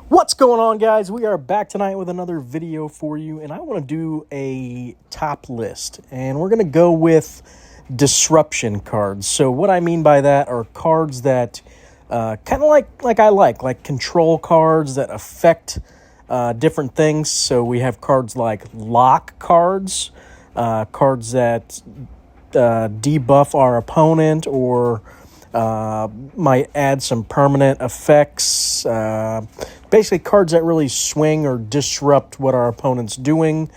What's going on, guys? We are back tonight with another video for you, and I want to do a top list, and we're going to go with disruption cards. So what I mean by that are cards that kind of like control cards that affect different things. So we have cards like lock cards, cards that debuff our opponent or might add some permanent effects. Basically, cards that really swing or disrupt what our opponent's doing.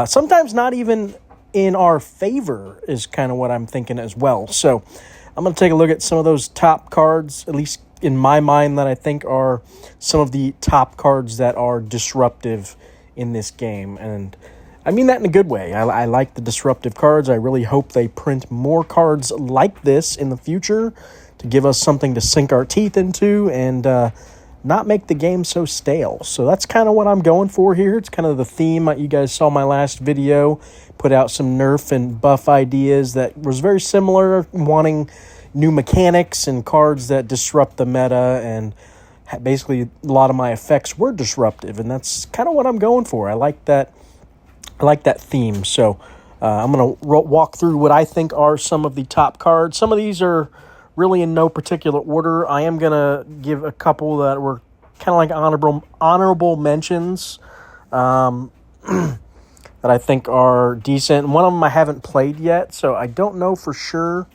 Sometimes not even in our favor is kind of what I'm thinking as well. So I'm going to take a look at some of those top cards, at least in my mind, that I think are some of the top cards that are disruptive in this game. And I mean that in a good way. I like the disruptive cards. I really hope they print more cards like this in the future to give us something to sink our teeth into and not make the game so stale. So that's kind of what I'm going for here. It's kind of the theme. You guys saw my last video, put out some nerf and buff ideas that was very similar, wanting new mechanics and cards that disrupt the meta, and basically a lot of my effects were disruptive, and that's kind of what I'm going for. I like that theme. So I'm going to walk through what I think are some of the top cards. Some of these are really in no particular order. I am going to give a couple that were kind of like honorable mentions that I think are decent. One of them I haven't played yet, so I don't know for sure,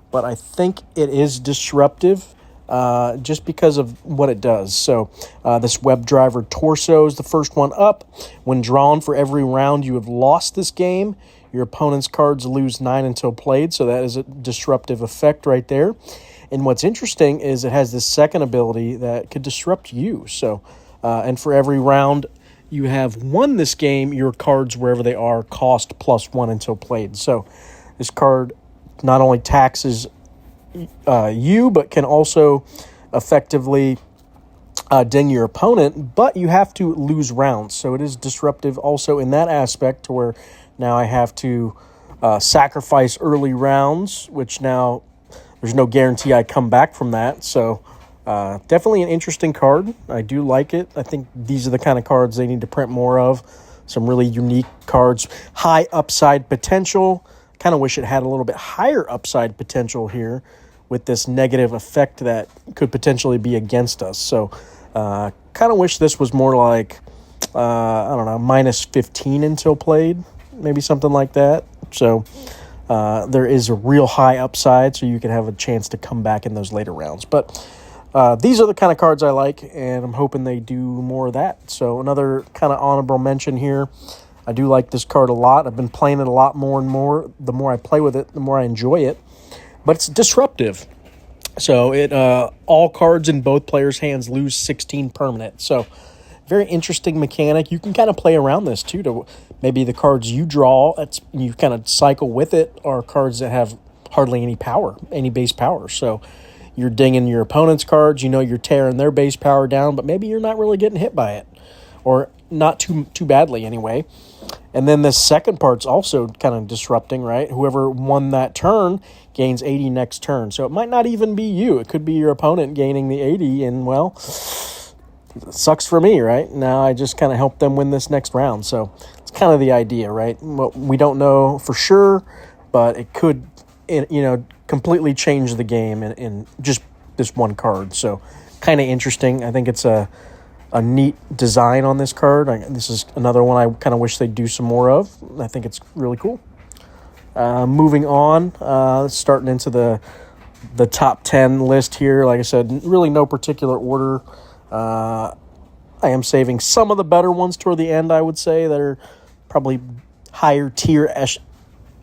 but I think it is disruptive just because of what it does. So this web driver torso is the first one up. When drawn for every round you have lost this game, your opponent's cards lose 9 until played, so that is a disruptive effect right there. And what's interesting is it has this second ability that could disrupt you. So, and for every round you have won this game, your cards, wherever they are, cost +1 until played. So this card not only taxes you, but can also effectively ding your opponent, but you have to lose rounds. So it is disruptive also in that aspect, to where now I have to sacrifice early rounds, which now there's no guarantee I come back from that. So definitely an interesting card. I do like it. I think these are the kind of cards they need to print more of. Some really unique cards. High upside potential. Kind of wish it had a little bit higher upside potential here with this negative effect that could potentially be against us. So kind of wish this was more like, I don't know, -15 until played. Maybe something like that. So there is a real high upside, so you can have a chance to come back in those later rounds. But these are the kind of cards I like, and I'm hoping they do more of that. So another kind of honorable mention here. I do like this card a lot. I've been playing it a lot more and more. The more I play with it, the more I enjoy it. But it's disruptive. So it all cards in both players' hands lose 16 permanent. So very interesting mechanic. You can kind of play around this too, to maybe the cards you draw, you kind of cycle with it, are cards that have hardly any power, any base power. So you're dinging your opponent's cards, you're tearing their base power down, but maybe you're not really getting hit by it, or not too badly anyway. And then the second part's also kind of disrupting, right? Whoever won that turn gains 80 next turn. So it might not even be you. It could be your opponent gaining the 80, and, well, it sucks for me, right? Now I just kind of help them win this next round. So it's kind of the idea, right? Well, we don't know for sure, but it could, completely change the game in just this one card. So kind of interesting. I think it's a neat design on this card. This is another one I kind of wish they'd do some more of. I think it's really cool. Moving on, starting into the top 10 list here. Like I said, really no particular order. I am saving some of the better ones toward the end, I would say, that are probably higher tier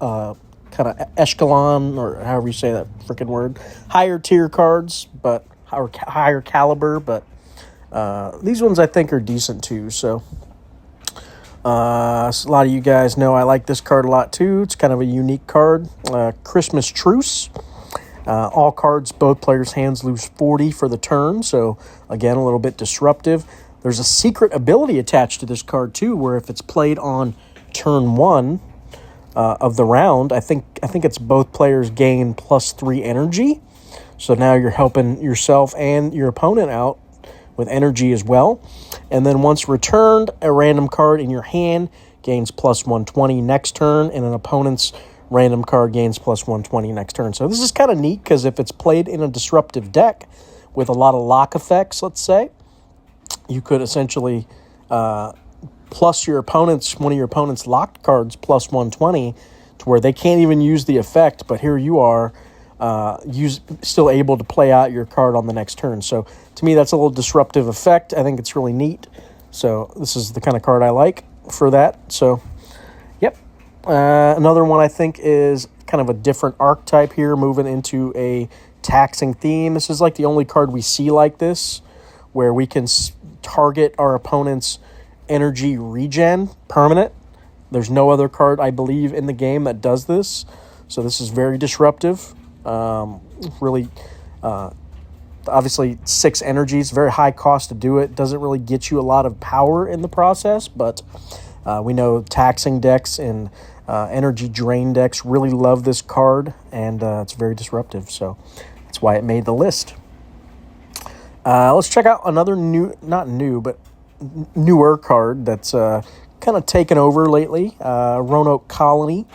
kind of echelon, or however you say that freaking word. Higher tier cards, but higher caliber, but these ones I think are decent too. So a lot of you guys know I like this card a lot too. It's kind of a unique card. Christmas Truce. All cards, both players' hands lose 40 for the turn. So again, a little bit disruptive. There's a secret ability attached to this card too, where if it's played on turn 1 of the round, I think it's both players gain +3 energy. So now you're helping yourself and your opponent out with energy as well. And then once returned, a random card in your hand gains plus 120 next turn, and an opponent's random card gains plus 120 next turn. So this is kind of neat because if it's played in a disruptive deck with a lot of lock effects, let's say, you could essentially plus your opponent's, one of your opponent's locked cards plus 120 to where they can't even use the effect, but here you are still able to play out your card on the next turn. So to me, that's a little disruptive effect. I think it's really neat. So this is the kind of card I like for that. So, yep. Another one I think is kind of a different archetype here, moving into a taxing theme. This is like the only card we see like this, where we can target our opponent's energy regen permanent. There's no other card, I believe, in the game that does this. So this is very disruptive. Really, obviously 6 energies, very high cost to do it. Doesn't really get you a lot of power in the process, but we know taxing decks and energy drain decks really love this card, and it's very disruptive. So that's why it made the list. Let's check out another newer card that's kind of taken over lately. Roanoke Colony.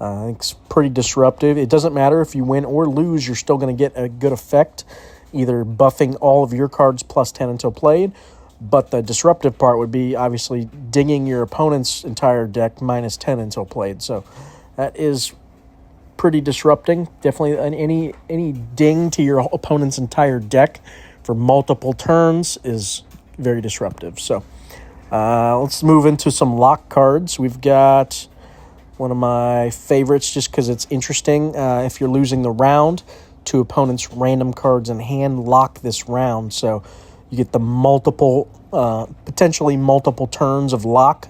I think it's pretty disruptive. It doesn't matter if you win or lose, you're still going to get a good effect, either buffing all of your cards plus 10 until played, but the disruptive part would be obviously dinging your opponent's entire deck minus 10 until played. So that is pretty disrupting. Definitely any ding to your opponent's entire deck for multiple turns is very disruptive. So let's move into some lock cards. We've got one of my favorites just because it's interesting. If you're losing the round, 2 opponents' random cards in hand lock this round. So you get the potentially multiple turns of lock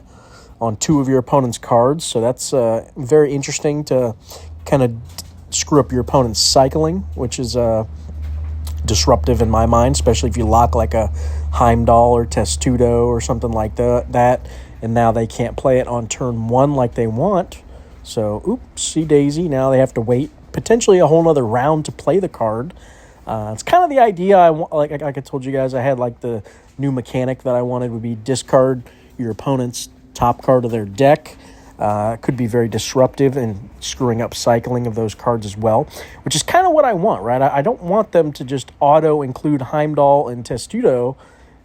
on 2 of your opponent's cards. So that's very interesting to kind of screw up your opponent's cycling, which is disruptive in my mind, especially if you lock like a Heimdall or Testudo or something like that, and now they can't play it on turn 1 like they want. So, oopsie daisy, now they have to wait potentially a whole nother round to play the card. It's kind of the idea like I told you guys, I had like the new mechanic that I wanted would be discard your opponent's top card of their deck. Could be very disruptive and screwing up cycling of those cards as well, which is kind of what I want, right? I don't want them to just auto-include Heimdall and Testudo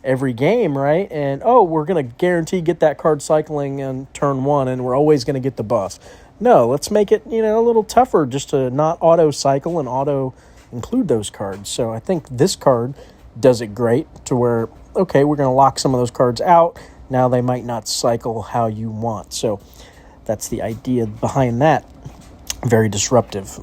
every game, right? And, we're going to guarantee get that card cycling on turn 1, and we're always going to get the buff. No, let's make it, a little tougher just to not auto-cycle and auto-include those cards. So I think this card does it great to where, okay, we're going to lock some of those cards out. Now they might not cycle how you want. So that's the idea behind that. Very disruptive.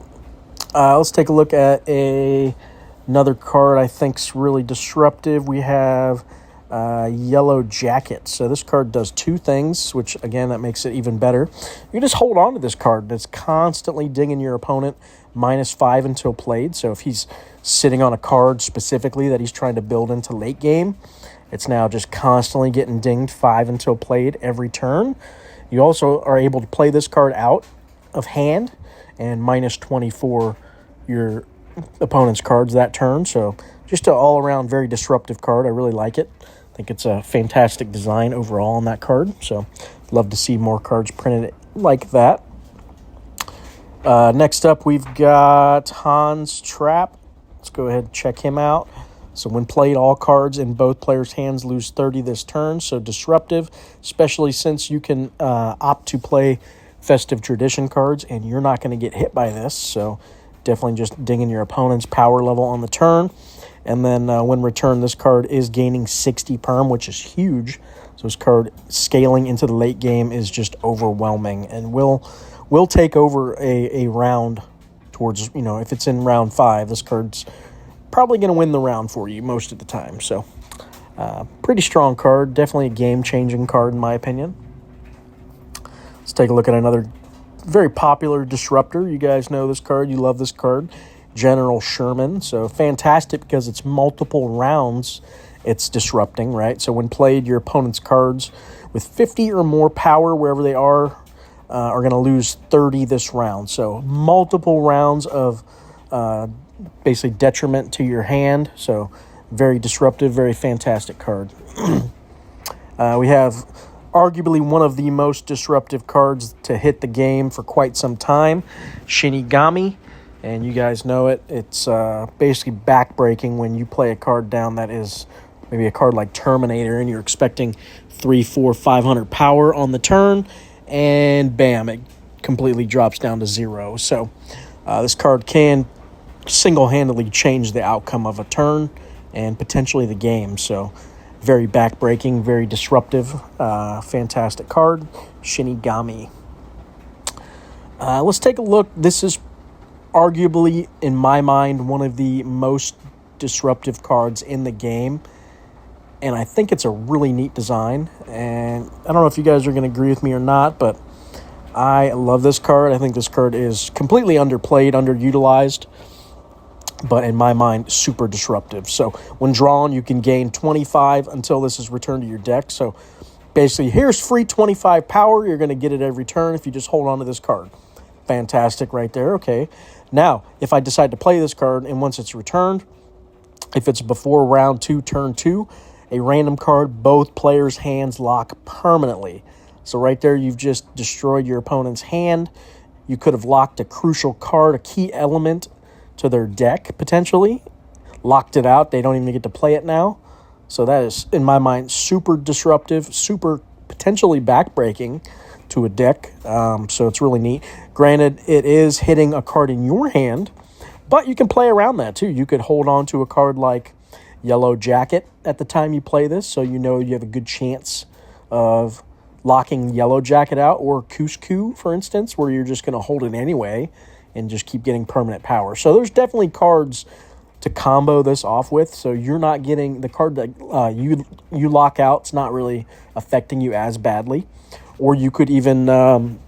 Let's take a look at another card I think's really disruptive. We have Yellow Jacket. So this card does 2 things, which again, that makes it even better. You just hold on to this card that's constantly dinging your opponent minus 5 until played. So if he's sitting on a card specifically that he's trying to build into late game, it's now just constantly getting dinged 5 until played every turn. You also are able to play this card out of hand and minus 24 your opponent's cards that turn. So just an all-around very disruptive card. I really like it. I think it's a fantastic design overall on that card. So love to see more cards printed like that. Next up, we've got Hanstrap. Let's go ahead and check him out. So when played, all cards in both players' hands lose 30 this turn. So disruptive, especially since you can opt to play Festive Tradition cards, and you're not going to get hit by this. So definitely just dinging your opponent's power level on the turn. And then when returned, this card is gaining 60 perm, which is huge. So this card scaling into the late game is just overwhelming, and will take over a round towards, if it's in round 5, this card's probably going to win the round for you most of the time. So pretty strong card, definitely a game-changing card in my opinion. Let's take a look at another very popular disruptor. You guys know this card, you love this card, General Sherman. So fantastic because it's multiple rounds it's disrupting, right? So when played, your opponent's cards with 50 or more power wherever they are going to lose 30 this round. So multiple rounds of basically detriment to your hand. So Very disruptive, very fantastic card. We have arguably one of the most disruptive cards to hit the game for quite some time, Shinigami. And you guys know it. It's basically backbreaking when you play a card down that is maybe a card like Terminator and you're expecting 300, 400, 500 power on the turn, and bam, it completely drops down to 0. So this card can single-handedly change the outcome of a turn and potentially the game. So very backbreaking, very disruptive, fantastic card, Shinigami. Let's take a look. This is arguably, in my mind, one of the most disruptive cards in the game. And I think it's a really neat design. And I don't know if you guys are going to agree with me or not, but I love this card. I think this card is completely underplayed, underutilized, but in my mind, super disruptive. So when drawn, you can gain 25 until this is returned to your deck. So basically, here's free 25 power. You're going to get it every turn if you just hold on to this card. Fantastic right there. Okay. Now, if I decide to play this card, and once it's returned, if it's before round 2, turn 2, a random card, both players' hands lock permanently. So right there, you've just destroyed your opponent's hand. You could have locked a crucial card, a key element to their deck, potentially. Locked it out. They don't even get to play it now. So that is, in my mind, super disruptive, super potentially backbreaking to a deck. So it's really neat. Granted, it is hitting a card in your hand, but you can play around that too. You could hold on to a card like Yellow Jacket at the time you play this, so you know you have a good chance of locking Yellow Jacket out, or Cusco, for instance, where you're just going to hold it anyway and just keep getting permanent power. So there's definitely cards to combo this off with, so you're not getting the card that you lock out. It's not really affecting you as badly. Or you could even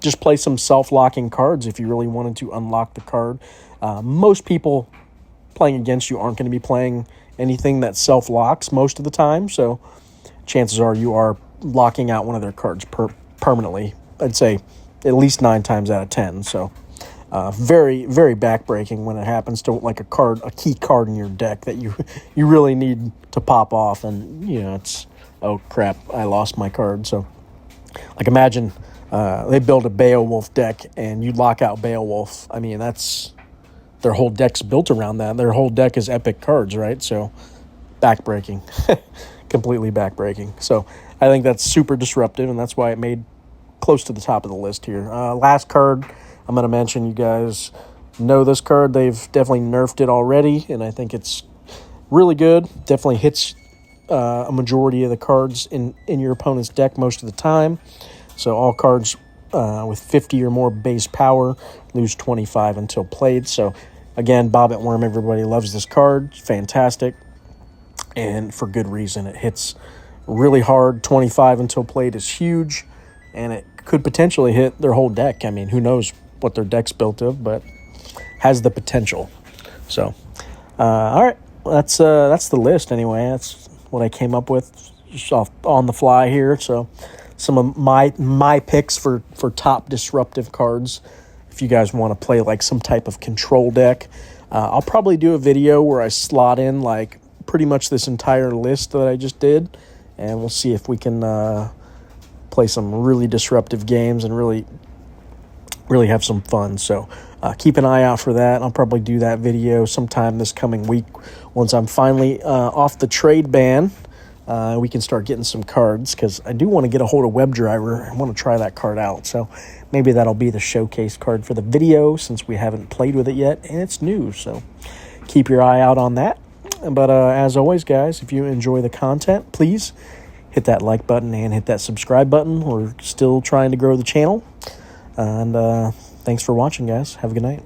just play some self-locking cards if you really wanted to unlock the card. Most people playing against you aren't going to be playing anything that self-locks most of the time, so chances are you are locking out one of their cards permanently. I'd say at least 9 times out of 10. So very, very backbreaking when it happens to like a key card in your deck that you really need to pop off, and it's, oh crap, I lost my card. So like imagine they build a Beowulf deck and you lock out Beowulf. I mean, that's, their whole deck's built around that. Their whole deck is epic cards, right? So backbreaking, completely backbreaking. So I think that's super disruptive, and that's why it made close to the top of the list here. Last card I'm going to mention, you guys know this card. They've definitely nerfed it already, and I think it's really good. Definitely hits a majority of the cards in your opponent's deck most of the time. So all cards with 50 or more base power lose 25 until played. So again, Bobbit Worm, everybody loves this card. Fantastic, and for good reason. It hits really hard. 25 until played is huge, and it could potentially hit their whole deck. I mean, who knows what their deck's built of, but has the potential. So all right, that's the list anyway. That's what I came up with just off on the fly here. So some of my picks for top disruptive cards. If you guys want to play like some type of control deck, I'll probably do a video where I slot in like pretty much this entire list that I just did, and we'll see if we can play some really disruptive games and really have some fun. So keep an eye out for that. I'll probably do that video sometime this coming week once I'm finally off the trade ban. We can start getting some cards, because I do want to get a hold of WebDriver. I want to try that card out. So maybe that'll be the showcase card for the video, since we haven't played with it yet and it's new. So keep your eye out on that. But as always, guys, if you enjoy the content, please hit that like button and hit that subscribe button. We're still trying to grow the channel. And thanks for watching, guys. Have a good night.